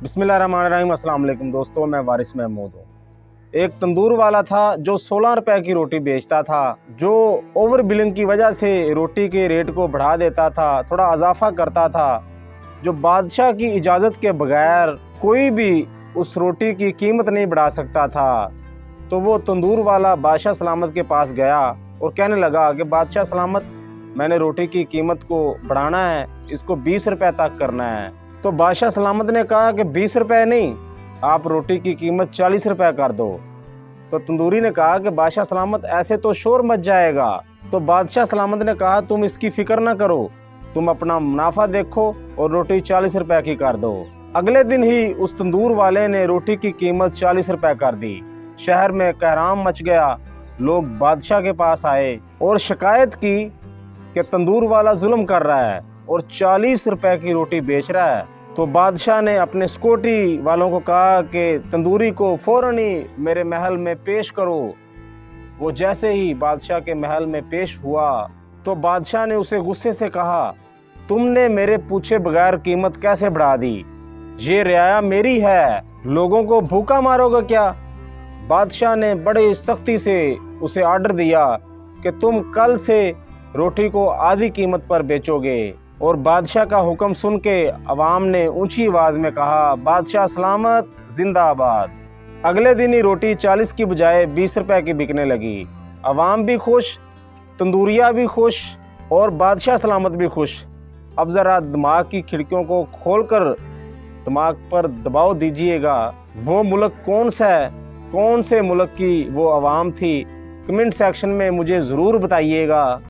बिस्मिल्लाहिर्रहमानिर्रहीम। अस्सलाम वालेकुम दोस्तों, मैं वारिस महमूद हूँ। एक तंदूर वाला था जो 16 रुपए की रोटी बेचता था, जो ओवर बिलिंग की वजह से रोटी के रेट को बढ़ा देता था, थोड़ा इजाफा करता था, जो बादशाह की इजाज़त के बगैर कोई भी उस रोटी की कीमत नहीं बढ़ा सकता था। तो वो तंदूर वाला बादशाह सलामत के पास गया और कहने लगा कि बादशाह सलामत, मैंने रोटी की कीमत को बढ़ाना है, इसको 20 रुपए तक करना है। तो बादशाह सलामत ने कहा कि 20 रुपए नहीं, आप रोटी की कीमत 40 रुपए कर दो। तो तंदूरी ने कहा कि बादशाह सलामत, ऐसे तो शोर मच जाएगा। तो बादशाह सलामत ने कहा, तुम इसकी फिक्र ना करो, तुम अपना मुनाफा देखो और रोटी 40 रुपए की कर दो। अगले दिन ही उस तंदूर वाले ने रोटी की कीमत 40 रुपए कर दी। शहर में कहराम मच गया। लोग बादशाह के पास आए और शिकायत की कि तंदूर वाला जुल्म कर रहा है और 40 रुपए की रोटी बेच रहा है। तो बादशाह ने अपने सिक्योरिटी वालों को कहा कि तंदूरी को फौरन ही मेरे महल में पेश करो। वो जैसे ही बादशाह के महल में पेश हुआ तो बादशाह ने उसे गुस्से से कहा, तुमने मेरे पूछे बगैर कीमत कैसे बढ़ा दी? ये रियाया मेरी है, लोगों को भूखा मारोगे क्या? बादशाह ने बड़ी सख्ती से उसे आर्डर दिया कि तुम कल से रोटी को आधी कीमत पर बेचोगे। और बादशाह का हुक्म सुन के अवाम ने ऊंची आवाज में कहा, बादशाह सलामत जिंदाबाद। अगले दिन ही रोटी 40 की बजाय 20 रुपए की बिकने लगी। अवाम भी खुश, तंदूरिया भी खुश और बादशाह सलामत भी खुश। अब ज़रा दिमाग की खिड़कियों को खोलकर दिमाग पर दबाव दीजिएगा। वो मुल्क कौन सा है, कौन से मुल्क की वो अवाम थी? कमेंट सेक्शन में मुझे ज़रूर बताइएगा।